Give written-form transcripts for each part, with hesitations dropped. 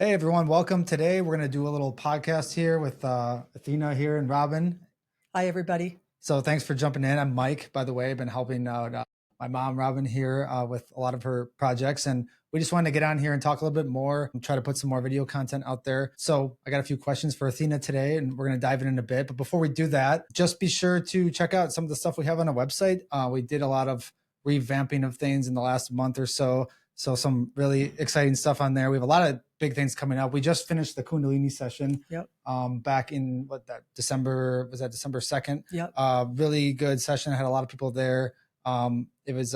Hey everyone, welcome. Today we're going to do a little podcast here with Athena here and Robin. Hi, everybody. So thanks for jumping in. I'm Mike, by the way. I've been helping out my mom, Robin, here with a lot of her projects. And we just wanted to get on here and talk a little bit more and try to put some more video content out there. So I got a few questions for Athena today, and we're going to dive in a bit. But before we do that, just be sure to check out some of the stuff we have on our website. We did a lot of revamping of things in the last month or so. So some really exciting stuff on there. We have a lot of big things coming up. We just finished the Kundalini session Yep. Back in December, was that December 2nd? Yep. Really good session. I had a lot of people there. It was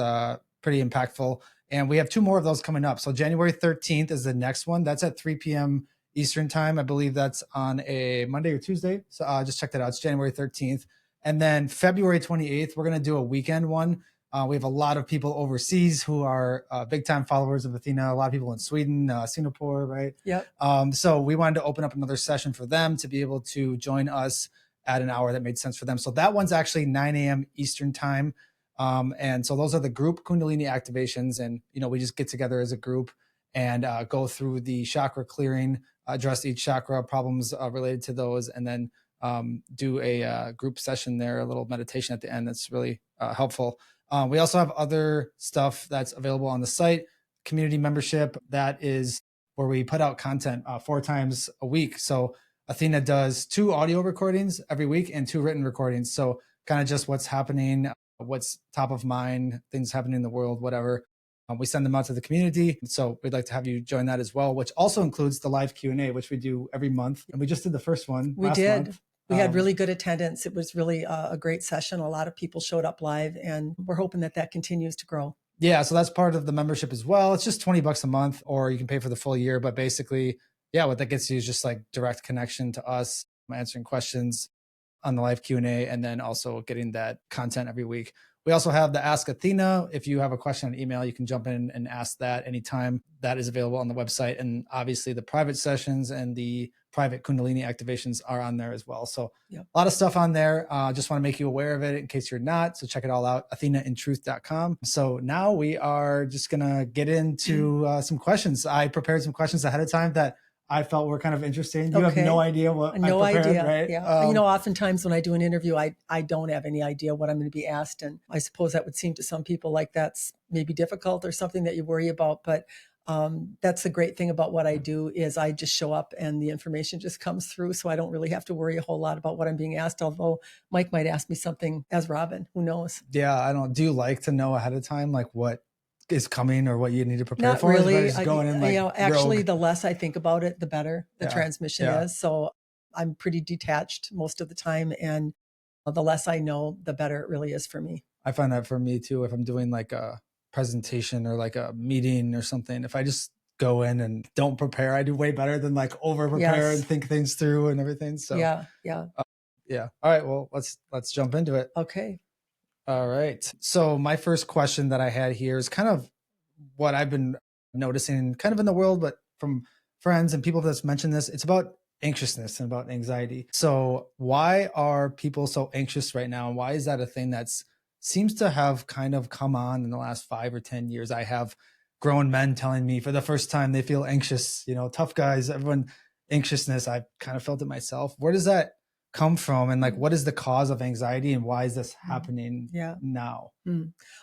pretty impactful. And we have two more of those coming up. So January 13th is the next one. That's at 3 p.m. Eastern time. I believe that's on a Monday or Tuesday. So just check that out. It's January 13th. And then February 28th, we're going to do a weekend one. We have a lot of people overseas who are big time followers of Athena. A lot of people in Sweden, Singapore, right? Yep. So we wanted to open up another session for them to be able to join us at an hour that made sense for them. So that one's actually 9 a.m. Eastern time. And so those are the group Kundalini activations. And, we just get together as a group and go through the chakra clearing, address each chakra problems related to those, and then do a group session there, a little meditation at the end that's really helpful. We also have other stuff that's available on the site, community membership. That is where we put out content 4 times a week. So Athena does 2 audio recordings every week and 2 written recordings. So kind of just what's happening, what's top of mind, things happening in the world, whatever. We send them out to the community. So we'd like to have you join that as well, which also includes the live Q&A, which we do every month. And we just did the first one We last did. month. We had really good attendance. It was really a great session. A lot of people showed up live, and we're hoping that continues to grow. Yeah, so that's part of the membership as well. It's just $20 a month, or you can pay for the full year. But basically, yeah, what that gets you is just like direct connection to us, answering questions on the live Q&A, and then also getting that content every week. We also have the Ask Athena. If you have a question on email, you can jump in and ask that anytime. That is available on the website. And obviously the private sessions and the private Kundalini activations are on there as well. So a lot of stuff on there. Just want to make you aware of it in case you're not. So check it all out, athenaintruth.com. So now we are just going to get into some questions. I prepared some questions ahead of time that I felt were kind of interesting. You have no idea what no I prepared, idea, right? Yeah. Oftentimes when I do an interview, I don't have any idea what I'm going to be asked. And I suppose that would seem to some people like that's maybe difficult or something that you worry about. But that's the great thing about what I do is I just show up and the information just comes through. So I don't really have to worry a whole lot about what I'm being asked. Although Mike might ask me something as Robin, who knows? Yeah, I don't. Do you like to know ahead of time, like what is coming or what you need to prepare Not for? really. Just going in like Actually, rogue? the less I think about it, the better the transmission Yeah. is. So I'm pretty detached most of the time. And the less I know, the better it really is for me. I find that for me too, if I'm doing like a presentation or like a meeting or something, if I just go in and don't prepare, I do way better than like over prepare and think things through and everything. So yeah. yeah. All right. Well, let's jump into it. Okay. All right. So my first question that I had here is kind of what I've been noticing kind of in the world, but from friends and people that's mentioned this, it's about anxiousness and about anxiety. So why are people so anxious right now? And why is that a thing that's seems to have kind of come on in the last 5 or 10 years? I have grown men telling me for the first time they feel anxious, tough guys, everyone anxiousness. I've kind of felt it myself. Where does that come from, and like what is the cause of anxiety, and why is this happening now?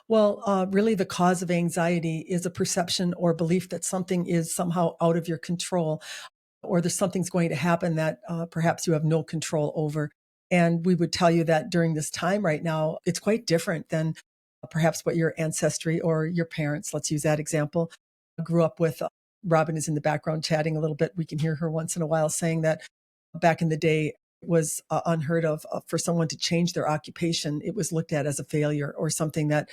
Well, really the cause of anxiety is a perception or belief that something is somehow out of your control, or there's something's going to happen that perhaps you have no control over. And we would tell you that during this time right now, it's quite different than perhaps what your ancestry or your parents, let's use that example, grew up with. Robin is in the background chatting a little bit. We can hear her once in a while saying that back in the day, was unheard of for someone to change their occupation. It was looked at as a failure or something that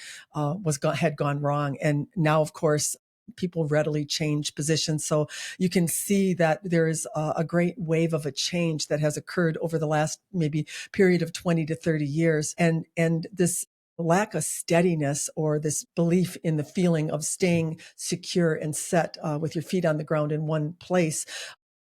had gone wrong. And now, of course, people readily change positions. So you can see that there is a great wave of a change that has occurred over the last maybe period of 20 to 30 years. And this lack of steadiness or this belief in the feeling of staying secure and set with your feet on the ground in one place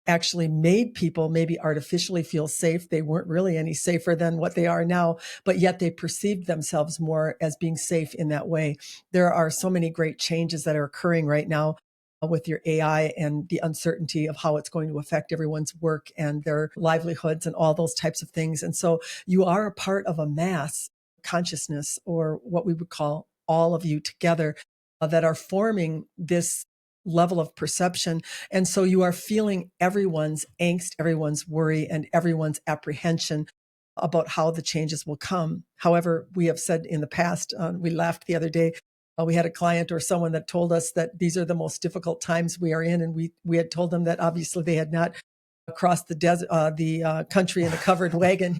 actually made people maybe artificially feel safe. They weren't really any safer than what they are now, but yet they perceived themselves more as being safe in that way. There are so many great changes that are occurring right now. with your AI and the uncertainty of how it's going to affect everyone's work and their livelihoods and all those types of things. And so you are a part of a mass consciousness, or what we would call all of you together, that are forming this level of perception. And so you are feeling everyone's angst, everyone's worry, and everyone's apprehension about how the changes will come. However, we have said in the past, we laughed the other day, we had a client or someone that told us that these are the most difficult times we are in. And we had told them that obviously they had not crossed the desert, the country in a covered wagon.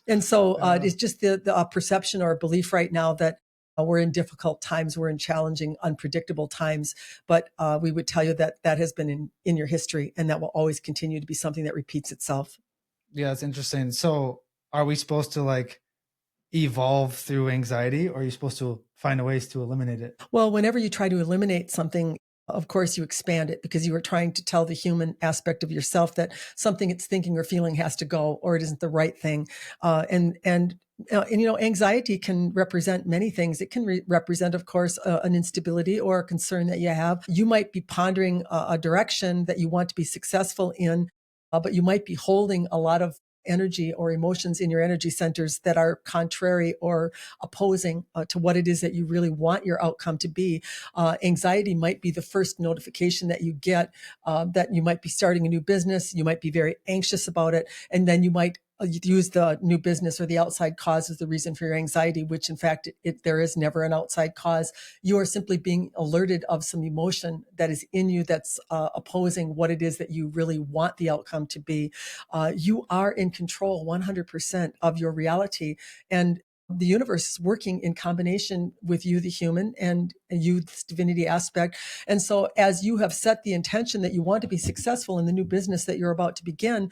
And so it's just the perception or belief right now that we're in difficult times, we're in challenging, unpredictable times. But we would tell you that that has been in your history, and that will always continue to be something that repeats itself. Yeah, it's interesting. So are we supposed to like evolve through anxiety, or are you supposed to find ways to eliminate it? Well, whenever you try to eliminate something, of course, you expand it, because you are trying to tell the human aspect of yourself that something it's thinking or feeling has to go, or it isn't the right thing. And you know, anxiety can represent many things. It can represent, of course, an instability or a concern that you have. You might be pondering a direction that you want to be successful in, but you might be holding a lot of energy or emotions in your energy centers that are contrary or opposing to what it is that you really want your outcome to be. Anxiety might be the first notification that you get that you might be starting a new business. You might be very anxious about it, and then you might use the new business or the outside cause as the reason for your anxiety, which in fact, there is never an outside cause. You are simply being alerted of some emotion that is in you that's opposing what it is that you really want the outcome to be. You are in control 100% of your reality, and the universe is working in combination with you, the human, and you, this divinity aspect. And so as you have set the intention that you want to be successful in the new business that you're about to begin,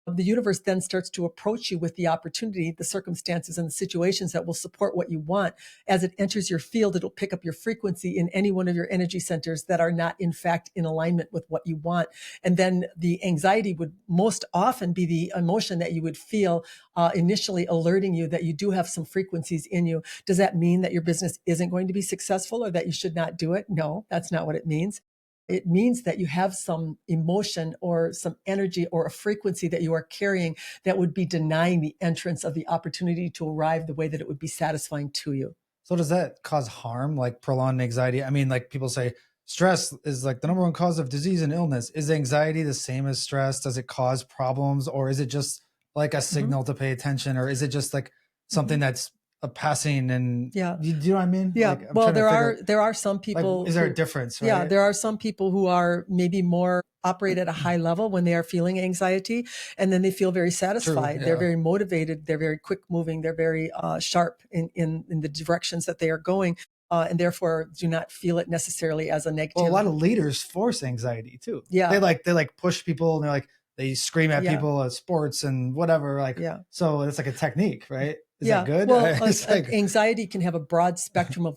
the universe then starts to approach you with the opportunity, the circumstances, and the situations that will support what you want. As it enters your field, it'll pick up your frequency in any one of your energy centers that are not, in fact, in alignment with what you want. And then the anxiety would most often be the emotion that you would feel initially alerting you that you do have some frequencies in you. Does that mean that your business isn't going to be successful or that you should not do it? No, that's not what it means. It means that you have some emotion or some energy or a frequency that you are carrying that would be denying the entrance of the opportunity to arrive the way that it would be satisfying to you. So does that cause harm, like prolonged anxiety? I mean, like people say stress is like the number one cause of disease and illness. Is anxiety the same as stress? Does it cause problems, or is it just like a signal to pay attention, or is it just like something that's a passing? And Yeah. do you know what I mean? Yeah. Like, I'm Well, trying to figure, there are some like, people is there a who, difference, yeah, right? there are some people who are maybe more operate at a high level when they are feeling anxiety, and then they feel very satisfied. True, They're yeah. very motivated. They're very quick moving. They're very sharp in the directions that they are going. And therefore do not feel it necessarily as a negative. Well, a lot of leaders force anxiety too. Yeah. They like push people, and they're like, they scream at Yeah. people at sports and whatever. Like, Yeah. so it's like a technique, right? Is Yeah. that good? Well, It's like, anxiety can have a broad spectrum of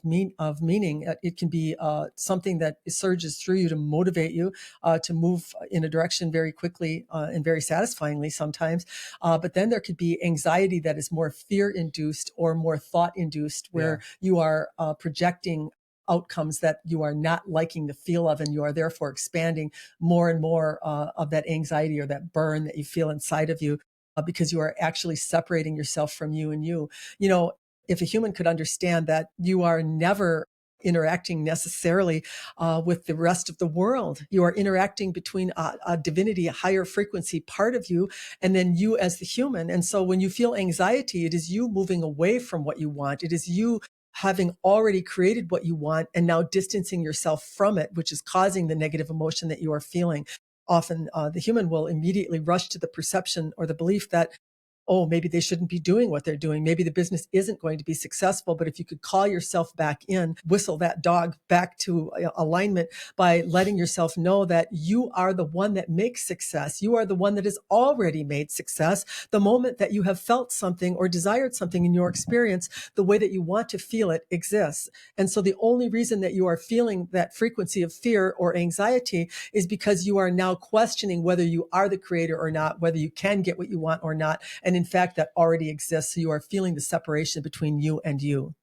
meaning. It can be something that surges through you to motivate you to move in a direction very quickly and very satisfyingly sometimes. But then there could be anxiety that is more fear-induced or more thought-induced, where you are projecting outcomes that you are not liking the feel of, and you are therefore expanding more and more of that anxiety or that burn that you feel inside of you. Because you are actually separating yourself from you and you. You know, if a human could understand that you are never interacting necessarily with the rest of the world, you are interacting between a divinity, a higher frequency part of you, and then you as the human. And so when you feel anxiety, it is you moving away from what you want. It is you having already created what you want and now distancing yourself from it, which is causing the negative emotion that you are feeling. Often the human will immediately rush to the perception or the belief that, oh, maybe they shouldn't be doing what they're doing. Maybe the business isn't going to be successful. But if you could call yourself back in, whistle that dog back to alignment by letting yourself know that you are the one that makes success. You are the one that has already made success. The moment that you have felt something or desired something in your experience, the way that you want to feel it exists. And so the only reason that you are feeling that frequency of fear or anxiety is because you are now questioning whether you are the creator or not, whether you can get what you want or not. And in fact, that already exists. So you are feeling the separation between you and you.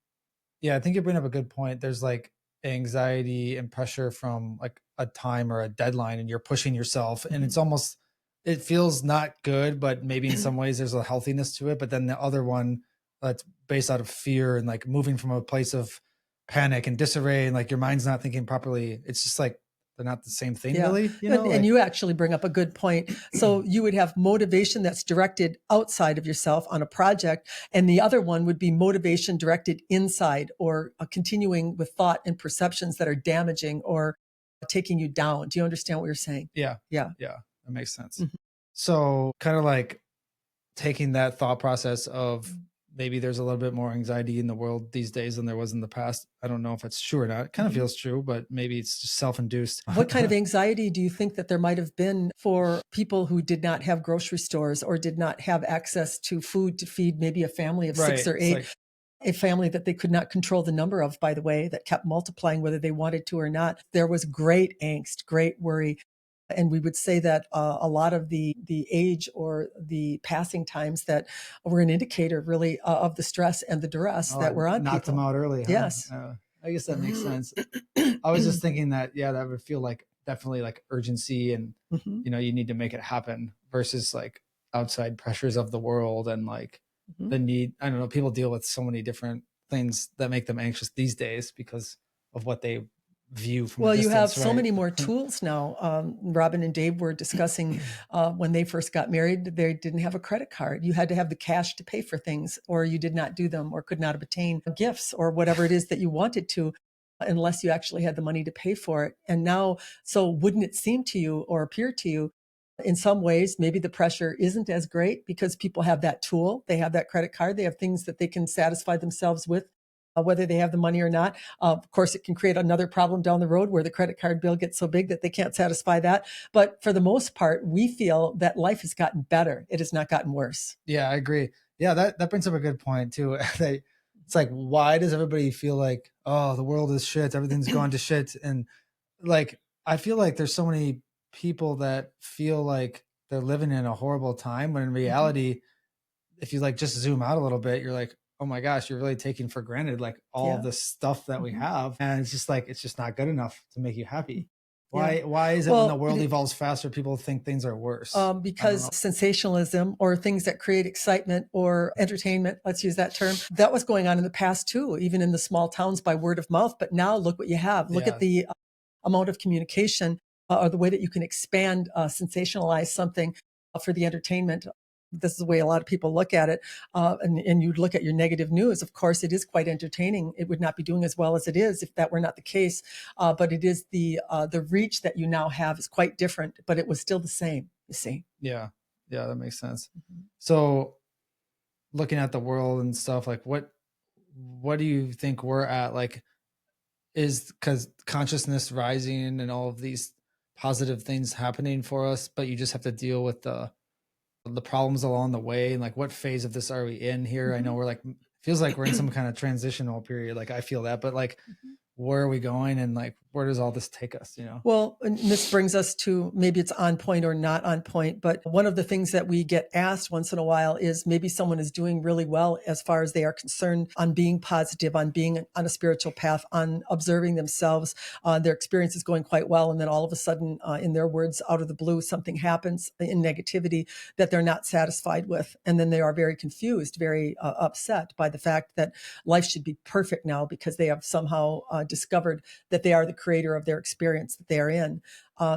yeah, I think you bring up a good point. There's like anxiety and pressure from like a time or a deadline and you're pushing yourself, and it's almost, it feels not good, but maybe in some ways there's a healthiness to it. But then the other one that's based out of fear and like moving from a place of panic and disarray, and like your mind's not thinking properly. It's just like they're not the same thing, Yeah. really. And Like, you actually bring up a good point. So you would have motivation that's directed outside of yourself on a project, and the other one would be motivation directed inside, or continuing with thought and perceptions that are damaging or taking you down. Do you understand what you're saying? yeah, Yeah. yeah, that makes sense. Mhm. So kind of like taking that thought process of maybe there's a little bit more anxiety in the world these days than there was in the past. I don't know if it's true or not. It kind of feels true, but maybe it's just self-induced. What kind of anxiety do you think that there might have been for people who did not have grocery stores or did not have access to food to feed maybe a family of Right. 6 or It's 8? like, A family that they could not control the number of, by the way, that kept multiplying whether they wanted to or not. There was great angst, great worry. And we would say that a lot of the age or the passing times that were an indicator really of the stress and the duress that were on knocked them people. out early. Huh? Yes. I guess that makes sense. I was just thinking that, yeah, that would feel like definitely like urgency and, Mhm, you need to make it happen versus like outside pressures of the world and like mhm. the need. I don't know. People deal with so many different things that make them anxious these days because of what they view from a Well, you have distance, so right? many more tools now. Robin and Dave were discussing when they first got married, they didn't have a credit card. You had to have the cash to pay for things, or you did not do them, or could not obtain gifts or whatever it is that you wanted to, unless you actually had the money to pay for it. And now, so wouldn't it seem to you or appear to you in some ways, maybe the pressure isn't as great because people have that tool, they have that credit card, they have things that they can satisfy themselves with, whether they have the money or not. Of course, it can create another problem down the road where the credit card bill gets so big that they can't satisfy that. But for the most part, we feel that life has gotten better. It has not gotten worse. Yeah, I agree. Yeah, that brings up a good point too. It's like, why does everybody feel like, oh, the world is shit, everything's gone to shit? And like, I feel like there's so many people that feel like they're living in a horrible time when in Mhm. reality, if you like just zoom out a little bit, you're like, oh my gosh, you're really taking for granted like all of Yeah. this stuff that we Mhm. have. And it's just like, it's just not good enough to make you happy. Yeah. Why is it when the Well, world evolves faster, people think things are worse? I don't because know. sensationalism or things that create excitement or entertainment, let's use that term, that was going on in the past too, even in the small towns by word of mouth. But now look what you have. Look at Yeah. the amount of communication or the way that you can expand, sensationalize something for the entertainment. This is the way a lot of people look at it. And you look at your negative news. Of course, it is quite entertaining. It would not be doing as well as it is if that were not the case. But it is the reach that you now have is quite different, but it was still the same, you see. Yeah. Yeah, that makes sense. Mhm. So looking at the world and stuff, like what do you think we're at? Like, is because consciousness rising and all of these positive things happening for us, but you just have to deal with the problems along the way. And like, what phase of this are we in here? I know Mhm. we're like, feels like we're in some kind of transitional period. Like I feel that, but like, Mhm. where are we going? And like, where does all this take us? You know? Well, and this brings us to maybe it's on point or not on point, but one of the things that we get asked once in a while is maybe someone is doing really well as far as they are concerned on being positive, on being on a spiritual path, on observing themselves. Their experience is going quite well. And then all of a sudden, in their words, out of the blue, something happens in negativity that they're not satisfied with. And then they are very confused, very upset by the fact that life should be perfect now because they have somehow discovered that they are the creator of their experience that they are in.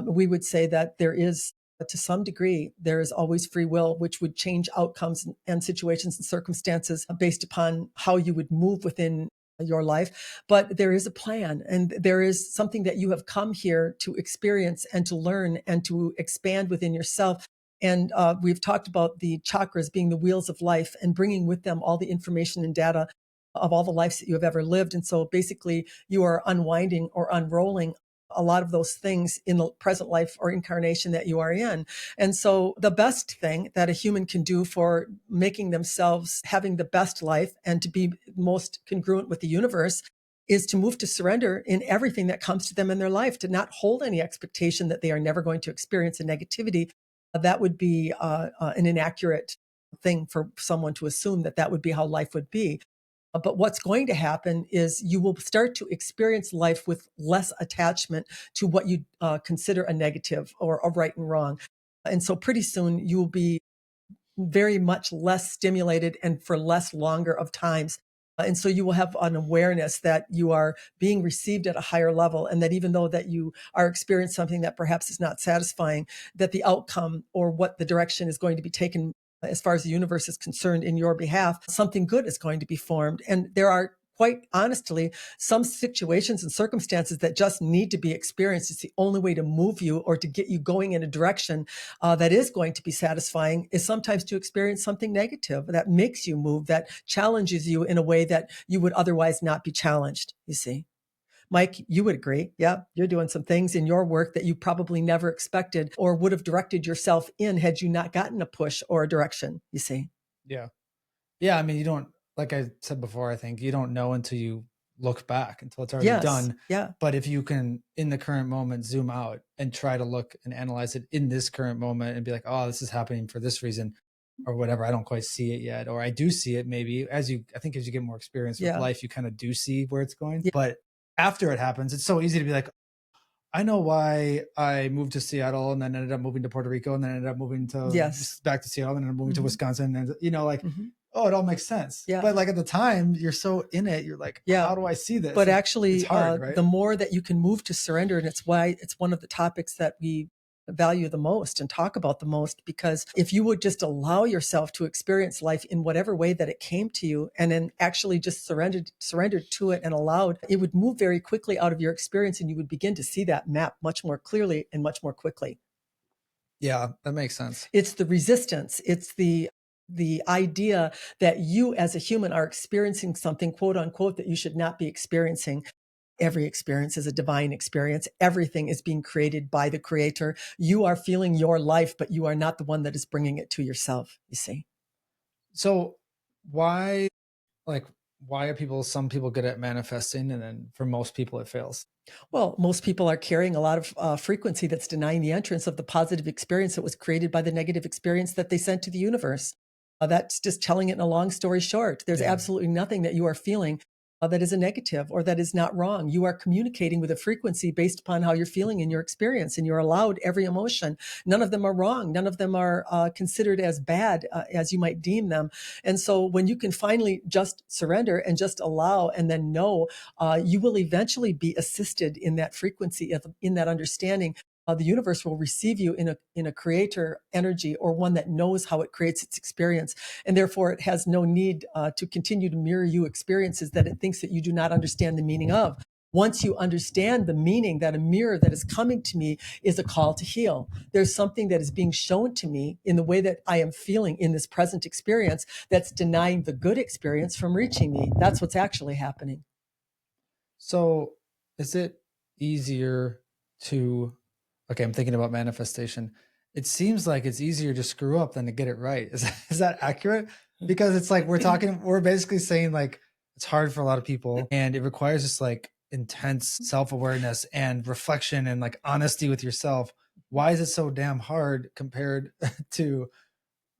We would say that there is, to some degree, there is always free will, which would change outcomes and situations and circumstances based upon how you would move within your life. But there is a plan, and there is something that you have come here to experience and to learn and to expand within yourself. And we've talked about the chakras being the wheels of life and bringing with them all the information and data of all the lives that you have ever lived. And so basically, you are unwinding or unrolling a lot of those things in the present life or incarnation that you are in. And so the best thing that a human can do for making themselves having the best life and to be most congruent with the universe is to move to surrender in everything that comes to them in their life, to not hold any expectation that they are never going to experience a negativity. That would be an inaccurate thing for someone to assume that that would be how life would be. But what's going to happen is you will start to experience life with less attachment to what you consider a negative or a right and wrong. And so pretty soon you will be very much less stimulated and for less longer of times. And so you will have an awareness that you are being received at a higher level, and that even though that you are experiencing something that perhaps is not satisfying, that the outcome or what the direction is going to be taken as far as the universe is concerned in your behalf, something good is going to be formed. And there are, quite honestly, some situations and circumstances that just need to be experienced. It's the only way to move you or to get you going in a direction that is going to be satisfying, is sometimes to experience something negative that makes you move, that challenges you in a way that you would otherwise not be challenged, you see. Mike, you would agree. Yeah, you're doing some things in your work that you probably never expected or would have directed yourself in had you not gotten a push or a direction, you see. Yeah. Yeah. I mean, you don't, like I said before, I think you don't know until you look back, until it's already Yes. done. Yeah. But if you can, in the current moment, zoom out and try to look and analyze it in this current moment and be like, oh, this is happening for this reason or whatever. I don't quite see it yet. Or I do see it maybe I think as you get more experience with Yeah. life, you kind of do see where it's going. Yeah. But after it happens, it's so easy to be like, I know why I moved to Seattle and then ended up moving to Puerto Rico and then ended up moving to Yes. back to Seattle and then moving to Wisconsin. And, like, Mm-hmm. oh, it all makes sense. Yeah. But like at the time, you're so in it. You're like, Yeah. how do I see this? But actually, it's hard, right? the more that you can move to surrender, and it's why it's one of the topics that we value the most and talk about the most, because if you would just allow yourself to experience life in whatever way that it came to you, and then actually just surrendered to it and allowed, it would move very quickly out of your experience, and you would begin to see that map much more clearly and much more quickly. Yeah, that makes sense. It's the resistance. It's the idea that you as a human are experiencing something, quote unquote, that you should not be experiencing. Every experience is a divine experience. Everything is being created by the creator. You are feeling your life, but you are not the one that is bringing it to yourself, you see. So why are some people good at manifesting and then for most people it fails? Well, most people are carrying a lot of frequency that's denying the entrance of the positive experience that was created by the negative experience that they sent to the universe. That's just telling it in a long story short. There's absolutely nothing that you are feeling that is a negative or that is not wrong. You are communicating with a frequency based upon how you're feeling in your experience, and you're allowed every emotion. None of them are wrong. None of them are considered as bad as you might deem them. And so when you can finally just surrender and just allow and then know, you will eventually be assisted in that frequency, in that understanding. The universe will receive you in a creator energy, or one that knows how it creates its experience, and therefore it has no need to continue to mirror you experiences that it thinks that you do not understand the meaning of. Once you understand the meaning that a mirror that is coming to me is a call to heal, there's something that is being shown to me in the way that I am feeling in this present experience that's denying the good experience from reaching me. That's what's actually happening. So is it easier to, okay, I'm thinking about manifestation. It seems like it's easier to screw up than to get it right. Is that accurate? Because it's like we're basically saying like it's hard for a lot of people and it requires this like intense self-awareness and reflection and like honesty with yourself. Why is it so damn hard compared to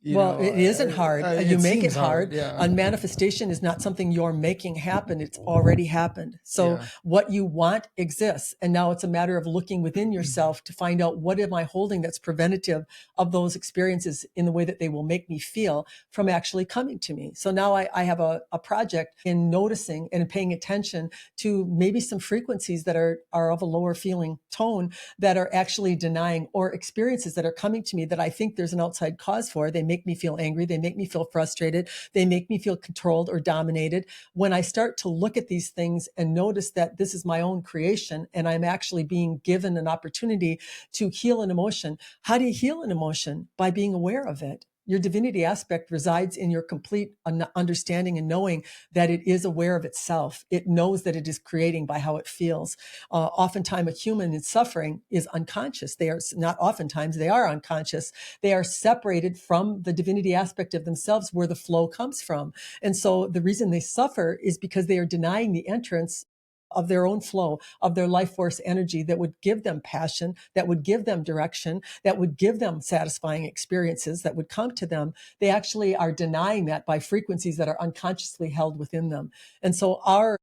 It isn't hard. You make it hard. Yeah. And manifestation is not something you're making happen. It's already happened. So what you want exists. And now it's a matter of looking within yourself to find out, what am I holding that's preventative of those experiences in the way that they will make me feel from actually coming to me. So now I have a project in noticing and paying attention to maybe some frequencies that are of a lower feeling tone that are actually denying, or experiences that are coming to me that I think there's an outside cause for. They make me feel angry. They make me feel frustrated. They make me feel controlled or dominated. When I start to look at these things and notice that this is my own creation and I'm actually being given an opportunity to heal an emotion. How do you heal an emotion? By being aware of it. Your divinity aspect resides in your complete understanding and knowing that it is aware of itself. It knows that it is creating by how it feels. Oftentimes, a human in suffering is unconscious. They are not oftentimes, they are unconscious. They are separated from the divinity aspect of themselves where the flow comes from. And so the reason they suffer is because they are denying the entrance of their own flow, of their life force energy that would give them passion, that would give them direction, that would give them satisfying experiences that would come to them, they actually are denying that by frequencies that are unconsciously held within them. And so our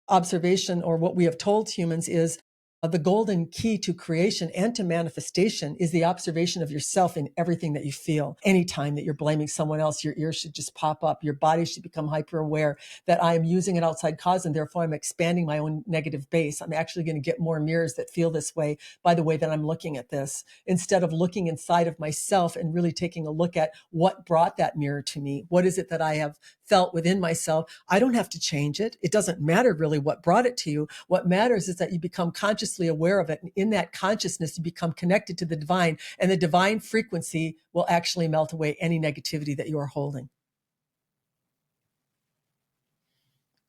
observation, or what we have told humans, is the golden key to creation and to manifestation is the observation of yourself in everything that you feel. Anytime that you're blaming someone else, your ears should just pop up. Your body should become hyper aware that I am using an outside cause, and therefore I'm expanding my own negative base. I'm actually going to get more mirrors that feel this way by the way that I'm looking at this, instead of looking inside of myself and really taking a look at what brought that mirror to me. What is it that I have felt within myself? I don't have to change it. It doesn't matter really what brought it to you. What matters is that you become consciously aware of it. And in that consciousness, you become connected to the divine, and the divine frequency will actually melt away any negativity that you are holding.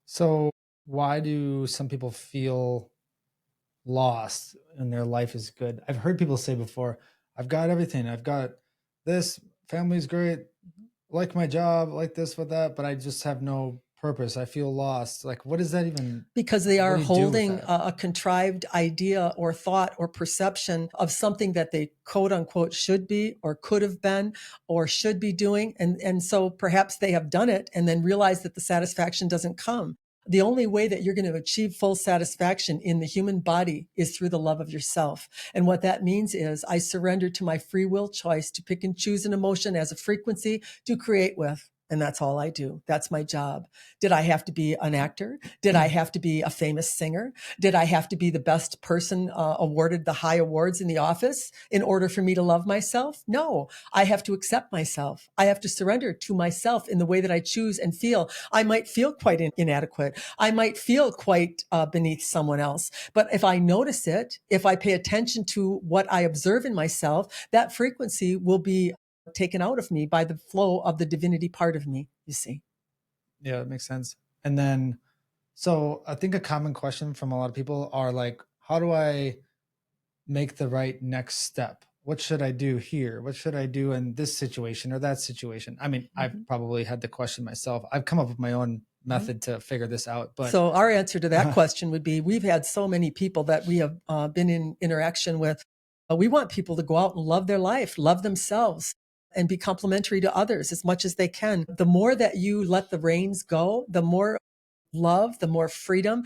So why do some people feel lost and their life is good? I've heard people say before, I've got everything. I've got this, family's great, like my job, like this, with that, but I just have no purpose. I feel lost. Like, what does that even? Because they are What do you do with holding that? a contrived idea or thought or perception of something that they quote unquote should be or could have been or should be doing. And so perhaps they have done it and then realize that the satisfaction doesn't come. The only way that you're going to achieve full satisfaction in the human body is through the love of yourself. And what that means is I surrender to my free will choice to pick and choose an emotion as a frequency to create with. And that's all I do. That's my job. Did I have to be an actor? Did I have to be a famous singer? Did I have to be the best person awarded the high awards in the office in order for me to love myself? No, I have to accept myself. I have to surrender to myself in the way that I choose and feel. I might feel quite inadequate. I might feel quite beneath someone else. But if I notice it, if I pay attention to what I observe in myself, that frequency will be taken out of me by the flow of the divinity part of me, you see. Yeah, it makes sense. And then, so I think a common question from a lot of people are like, how do I make the right next step? What should I do here? What should I do in this situation or that situation? I mean, I've probably had the question myself. I've come up with my own method to figure this out. But so our answer to that question would be, we've had so many people that we have been in interaction with. We want people to go out and love their life, love themselves, and be complimentary to others as much as they can. The more that you let the reins go, the more love, the more freedom,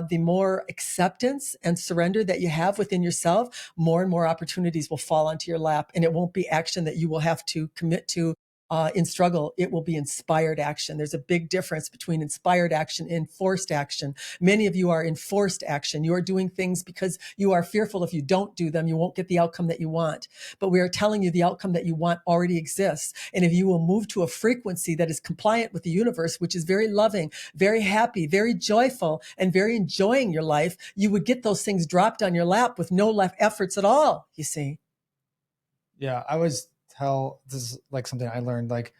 the more acceptance and surrender that you have within yourself, more and more opportunities will fall onto your lap. And it won't be action that you will have to commit to in struggle. It will be inspired action. There's a big difference between inspired action and forced action. Many of you are in forced action. You are doing things because you are fearful if you don't do them, you won't get the outcome that you want. But we are telling you the outcome that you want already exists. And if you will move to a frequency that is compliant with the universe, which is very loving, very happy, very joyful, and very enjoying your life, you would get those things dropped on your lap with no left efforts at all, you see. Yeah, I always tell, this is like something I learned, like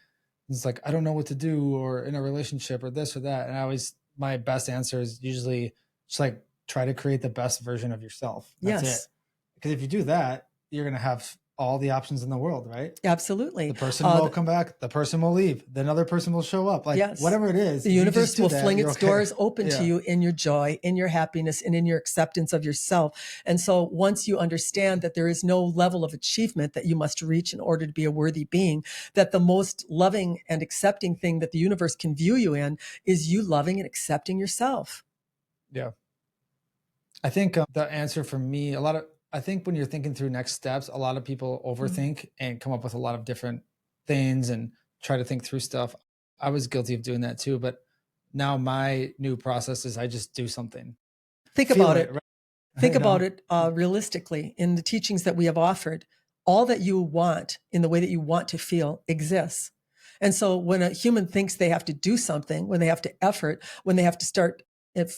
it's like I don't know what to do or in a relationship or this or that, and I always, my best answer is usually just like try to create the best version of yourself. That's it. Because if you do that, you're gonna have all the options in the world, right? Absolutely. The person will come back, the person will leave, then another person will show up. Like whatever it is, the universe will fling its doors open to you in your joy, in your happiness, and in your acceptance of yourself. And so once you understand that there is no level of achievement that you must reach in order to be a worthy being, that the most loving and accepting thing that the universe can view you in is you loving and accepting yourself. Yeah. I think the answer for me, I think when you're thinking through next steps, a lot of people overthink and come up with a lot of different things and try to think through stuff. I was guilty of doing that too, but now my new process is I just do something. Think about it. Right? Think about it realistically in the teachings that we have offered. All that you want in the way that you want to feel exists. And so when a human thinks they have to do something, when they have to effort, when they have to start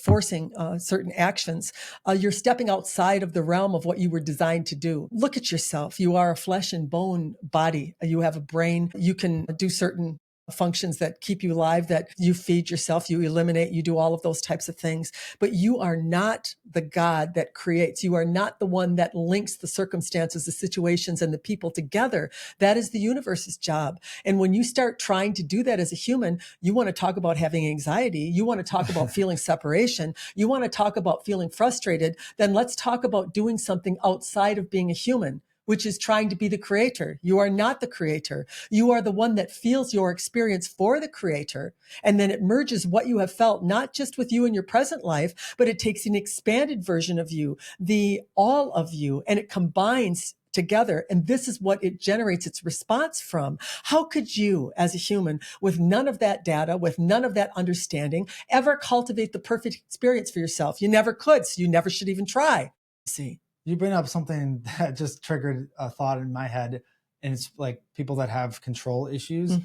forcing certain actions, you're stepping outside of the realm of what you were designed to do. Look at yourself. You are a flesh and bone body. You have a brain. You can do certain functions that keep you alive, that you feed yourself, you eliminate, you do all of those types of things. But you are not the God that creates. You are not the one that links the circumstances, the situations, and the people together. That is the universe's job. And when you start trying to do that as a human, you want to talk about having anxiety. You want to talk about feeling separation. You want to talk about feeling frustrated. Then let's talk about doing something outside of being a human, which is trying to be the creator. You are not the creator. You are the one that feels your experience for the creator. And then it merges what you have felt, not just with you in your present life, but it takes an expanded version of you, the all of you, and it combines together. And this is what it generates its response from. How could you, as a human, with none of that data, with none of that understanding, ever cultivate the perfect experience for yourself? You never could, so you never should even try. See? You bring up something that just triggered a thought in my head, and it's like people that have control issues,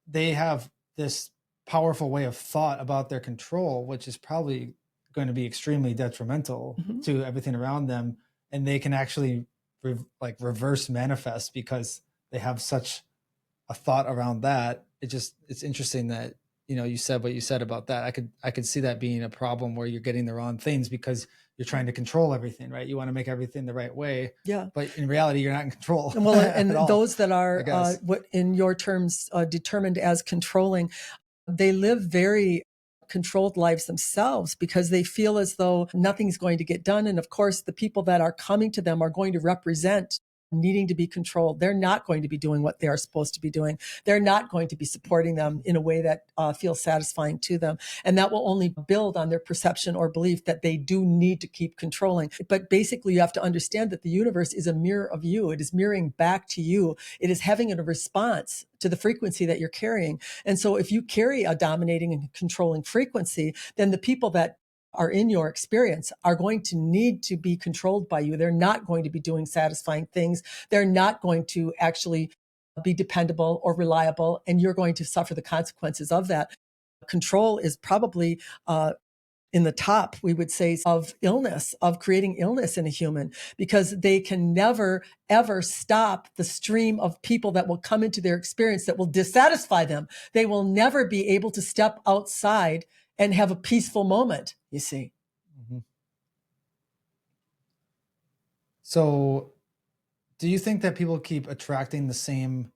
they have this powerful way of thought about their control, which is probably going to be extremely detrimental to everything around them. And they can actually reverse manifest because they have such a thought around that. It's interesting that, you said what you said about that. I could see that being a problem where you're getting the wrong things because you're trying to control everything, right? You want to make everything the right way. Yeah. But in reality, you're not in control. Well, and those that are, what in your terms, determined as controlling, they live very controlled lives themselves because they feel as though nothing's going to get done. And of course, the people that are coming to them are going to represent needing to be controlled. They're not going to be doing what they are supposed to be doing. They're not going to be supporting them in a way that feels satisfying to them. And that will only build on their perception or belief that they do need to keep controlling. But basically, you have to understand that the universe is a mirror of you. It is mirroring back to you. It is having a response to the frequency that you're carrying. And so if you carry a dominating and controlling frequency, then the people that are in your experience are going to need to be controlled by you. They're not going to be doing satisfying things. They're not going to actually be dependable or reliable, and you're going to suffer the consequences of that. Control is probably in the top, we would say, of illness, of creating illness in a human, because they can never, ever stop the stream of people that will come into their experience that will dissatisfy them. They will never be able to step outside and have a peaceful moment, you see. So do you think that people keep attracting the same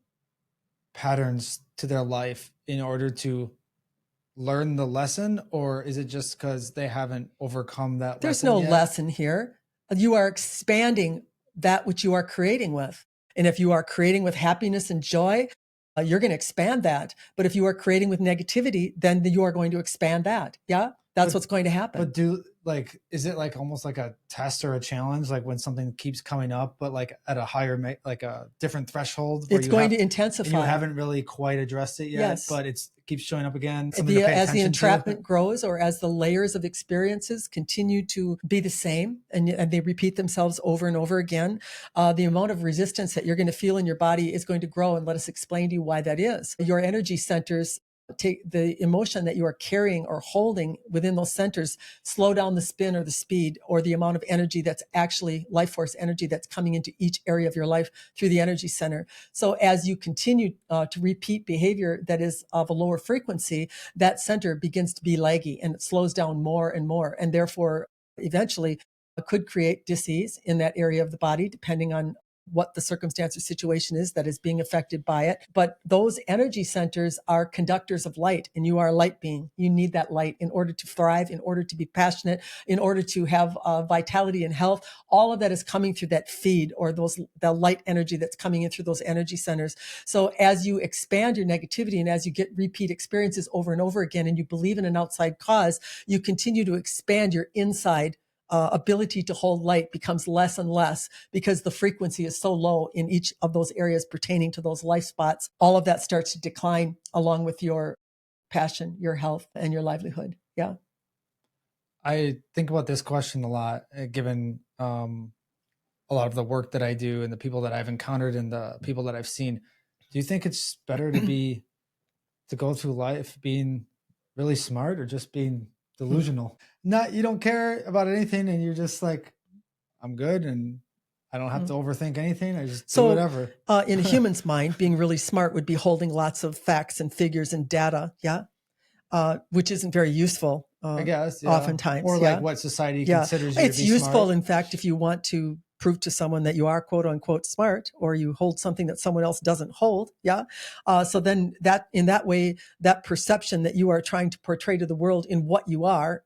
patterns to their life in order to learn the lesson, or is it just because they haven't overcome that There's lesson no yet? lesson here. You are expanding that which you are creating with. And if you are creating with happiness and joy, you're going to expand that. But if you are creating with negativity, then you are going to expand that. Yeah, that's what's going to happen. But is it like almost like a test or a challenge, like when something keeps coming up, but like at a higher, like a different threshold? It's going to intensify. And you haven't really quite addressed it yet, yes. But it keeps showing up again. As the entrapment grows, or as the layers of experiences continue to be the same and they repeat themselves over and over again, the amount of resistance that you're going to feel in your body is going to grow. And let us explain to you why that is. Your energy centers take the emotion that you are carrying or holding within those centers, slow down the spin or the speed or the amount of energy that's actually life force energy that's coming into each area of your life through the energy center. So as you continue to repeat behavior that is of a lower frequency, that center begins to be laggy and it slows down more and more. And therefore, eventually could create disease in that area of the body, depending on what the circumstance or situation is that is being affected by it. But those energy centers are conductors of light, and you are a light being. You need that light in order to thrive, in order to be passionate, in order to have vitality and health. All of that is coming through that feed, or the light energy that's coming in through those energy centers. So as you expand your negativity and as you get repeat experiences over and over again, and you believe in an outside cause, you continue to expand your inside ability to hold light becomes less and less because the frequency is so low in each of those areas pertaining to those life spots. All of that starts to decline along with your passion, your health, and your livelihood. Yeah. I think about this question a lot, given a lot of the work that I do and the people that I've encountered and the people that I've seen. Do you think it's better to go through life being really smart or just being delusional? You don't care about anything and you're just like, I'm good and I don't have to overthink anything. I just do So whatever. in a human's mind, being really smart would be holding lots of facts and figures and data. Yeah. Which isn't very useful. I guess, yeah. Oftentimes. Or like Yeah. what society Yeah. considers you to It's be useful, smart. in fact, if you want to prove to someone that you are quote unquote smart, or you hold something that someone else doesn't hold. Yeah. So then that in that way, that perception that you are trying to portray to the world in what you are,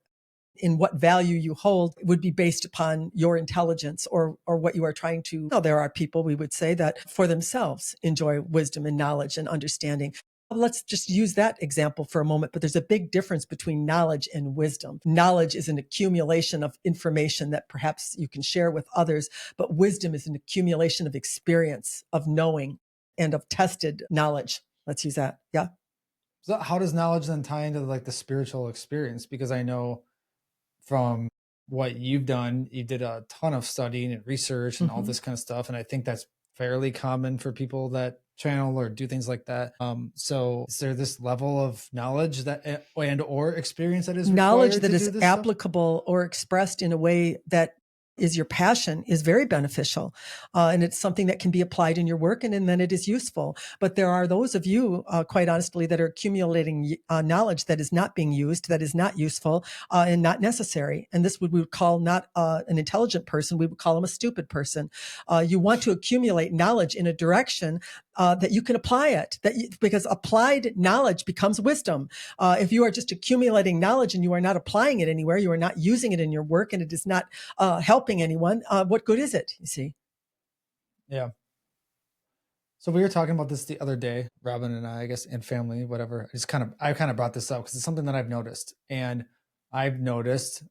in what value you hold, would be based upon your intelligence or what you are trying to. Now, there are people, we would say, that for themselves enjoy wisdom and knowledge and understanding. Let's just use that example for a moment, but there's a big difference between knowledge and wisdom. Knowledge is an accumulation of information that perhaps you can share with others, but wisdom is an accumulation of experience, of knowing, and of tested knowledge. Let's use that. Yeah. So how does knowledge then tie into like the spiritual experience? Because I know from what you've done, you did a ton of studying and research and all this kind of stuff. And I think that's fairly common for people that channel or do things like that. So is there this level of knowledge that and or experience that is knowledge required that to is do this stuff? applicable or expressed in a way that is your passion is very beneficial. And it's something that can be applied in your work, and then it is useful. But there are those of you, quite honestly, that are accumulating knowledge that is not being used, that is not useful, and not necessary. And this we would call not an intelligent person, we would call them a stupid person. You want to accumulate knowledge in a direction that you can apply it, because applied knowledge becomes wisdom. If you are just accumulating knowledge and you are not applying it anywhere, you are not using it in your work, and it is not helping anyone, what good is it? You see? Yeah. So we were talking about this the other day, Robin and I guess, and family, whatever. I kind of brought this up because it's something that I've noticed. And I've noticed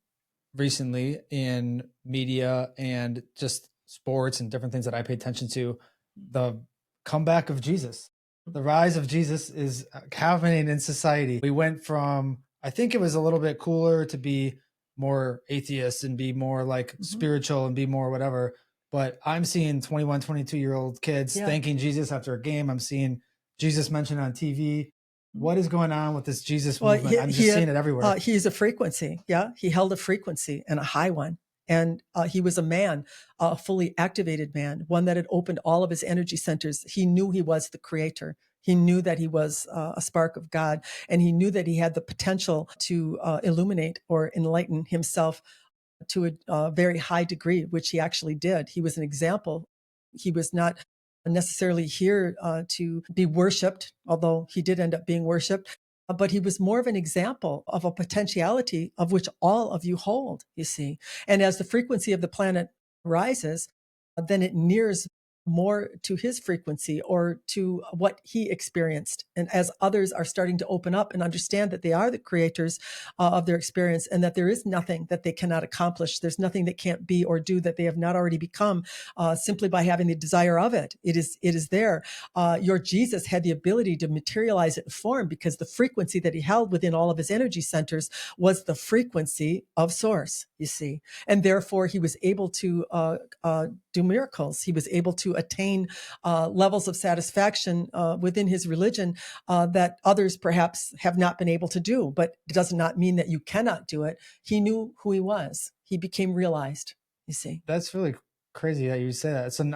recently in media and just sports and different things that I pay attention to, the comeback of Jesus. The rise of Jesus is happening in society. We went from, I think it was a little bit cooler to be more atheist and be more like spiritual and be more whatever. But I'm seeing 21, 22-year-old kids thanking Jesus after a game. I'm seeing Jesus mentioned on TV. What is going on with this Jesus movement? I'm just seeing it everywhere. He is a frequency. Yeah. He held a frequency, and a high one. And he was a man, a fully activated man, one that had opened all of his energy centers. He knew he was the creator. He knew that he was a spark of God, and he knew that he had the potential to illuminate or enlighten himself to a very high degree, which he actually did. He was an example. He was not necessarily here to be worshipped, although he did end up being worshipped. But he was more of an example of a potentiality of which all of you hold, you see. And as the frequency of the planet rises, then it nears more to his frequency or to what he experienced. And as others are starting to open up and understand that they are the creators of their experience, and that there is nothing that they cannot accomplish, there's nothing that can't be or do that they have not already become, simply by having the desire of it. It is there. Your Jesus had the ability to materialize it in form because the frequency that he held within all of his energy centers was the frequency of source, you see. And therefore he was able to do miracles. He was able to attain levels of satisfaction within his religion that others perhaps have not been able to do. But it does not mean that you cannot do it. He knew who he was. He became realized, you see. That's really crazy that you say that. So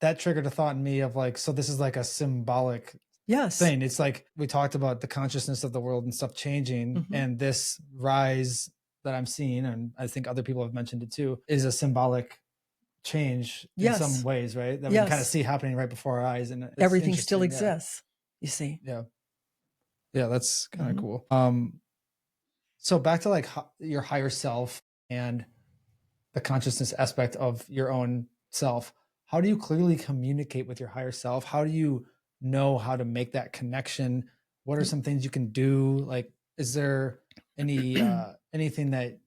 that triggered a thought in me of like, so this is like a symbolic thing. It's like we talked about the consciousness of the world and stuff changing, and this rise that I'm seeing, and I think other people have mentioned it too, is a symbolic change in some ways, right? That we can kind of see happening right before our eyes, and everything still exists. You see. Yeah, that's kind of cool. So back to like your higher self and the consciousness aspect of your own self. How do you clearly communicate with your higher self? How do you know how to make that connection? What are some things you can do? Like, is there any anything that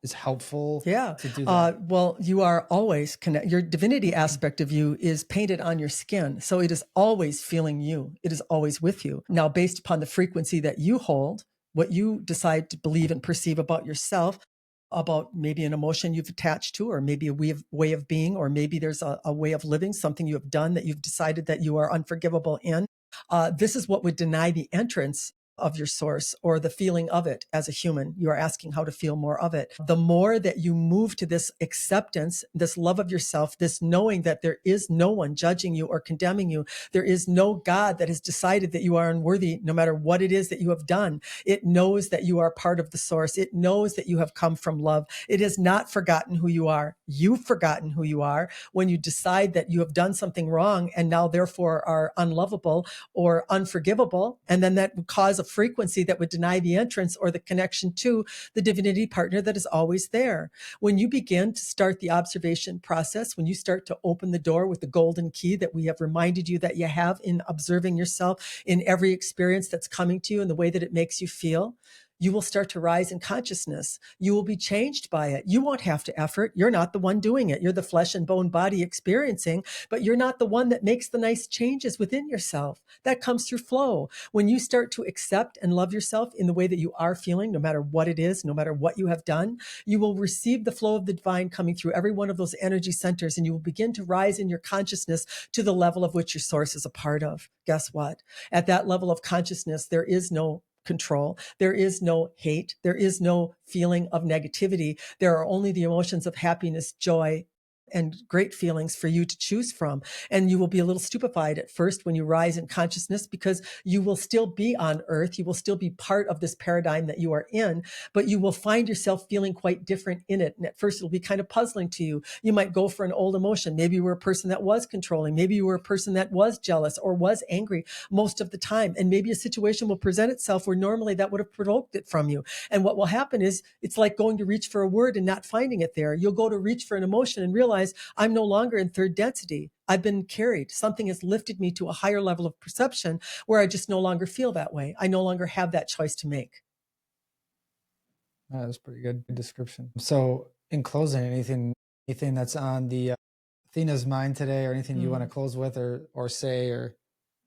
is helpful to do that? Well, you are always your divinity aspect of you is painted on your skin. So it is always feeling you. It is always with you. Now, based upon the frequency that you hold, what you decide to believe and perceive about yourself, about maybe an emotion you've attached to, or maybe a way of being, or maybe there's a way of living, something you have done that you've decided that you are unforgivable in. This is what would deny the entrance of your source or the feeling of it as a human. You are asking how to feel more of it. The more that you move to this acceptance, this love of yourself, this knowing that there is no one judging you or condemning you. There is no God that has decided that you are unworthy, no matter what it is that you have done. It knows that you are part of the source. It knows that you have come from love. It has not forgotten who you are. You've forgotten who you are when you decide that you have done something wrong and now therefore are unlovable or unforgivable. And then that would cause a frequency that would deny the entrance or the connection to the divinity partner that is always there. When you begin to start the observation process, when you start to open the door with the golden key that we have reminded you that you have in observing yourself in every experience that's coming to you and the way that it makes you feel, you will start to rise in consciousness. You will be changed by it. You won't have to effort. You're not the one doing it. You're the flesh and bone body experiencing, but you're not the one that makes the nice changes within yourself. That comes through flow. When you start to accept and love yourself in the way that you are feeling, no matter what it is, no matter what you have done, you will receive the flow of the divine coming through every one of those energy centers, and you will begin to rise in your consciousness to the level of which your source is a part of. Guess what? At that level of consciousness, there is no control. There is no hate. There is no feeling of negativity. There are only the emotions of happiness, joy, and great feelings for you to choose from. And you will be a little stupefied at first when you rise in consciousness, because you will still be on earth. You will still be part of this paradigm that you are in, but you will find yourself feeling quite different in it. And at first it'll be kind of puzzling to you. You might go for an old emotion. Maybe you were a person that was controlling. Maybe you were a person that was jealous or was angry most of the time. And maybe a situation will present itself where normally that would have provoked it from you. And what will happen is it's like going to reach for a word and not finding it there. You'll go to reach for an emotion and realize I'm no longer in third density. I've been carried. Something has lifted me to a higher level of perception where I just no longer feel that way. I no longer have that choice to make. That's pretty good description. So in closing, anything that's on the Athena's mind today, or anything you want to close with or say, or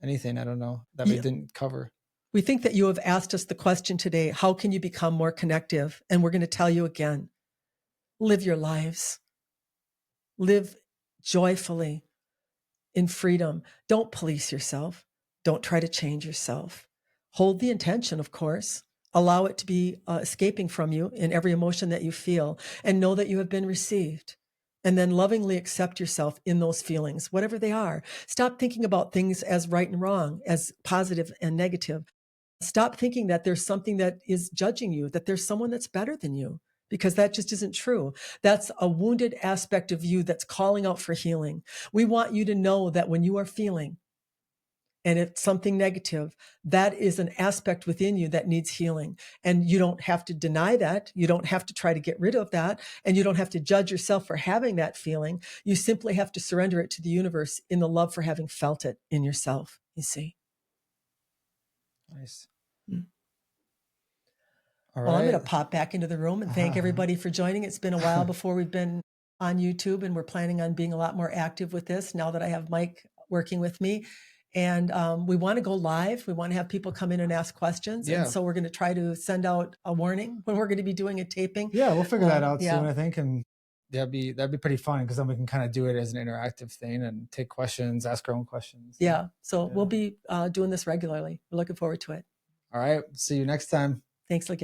anything, I don't know, that we didn't cover? We think that you have asked us the question today, how can you become more connective? And we're going to tell you again, live your lives. Live joyfully in freedom. Don't police yourself. Don't try to change yourself. Hold the intention, of course. Allow it to be escaping from you in every emotion that you feel, and know that you have been received. And then lovingly accept yourself in those feelings, whatever they are. Stop thinking about things as right and wrong, as positive and negative. Stop thinking that there's something that is judging you, that there's someone that's better than you, because that just isn't true. That's a wounded aspect of you that's calling out for healing. We want you to know that when you are feeling, and it's something negative, that is an aspect within you that needs healing. And you don't have to deny that. You don't have to try to get rid of that. And you don't have to judge yourself for having that feeling. You simply have to surrender it to the universe in the love for having felt it in yourself, you see. Nice. All right. Well, I'm going to pop back into the room and thank everybody for joining. It's been a while before we've been on YouTube, and we're planning on being a lot more active with this now that I have Mike working with me. And we want to go live. We want to have people come in and ask questions. And so we're going to try to send out a warning when we're going to be doing a taping. Yeah, we'll figure that out soon, I think. And that'd be pretty fun, because then we can kind of do it as an interactive thing and take questions, ask our own questions. Yeah. So we'll be doing this regularly. We're looking forward to it. All right. See you next time. Thanks again.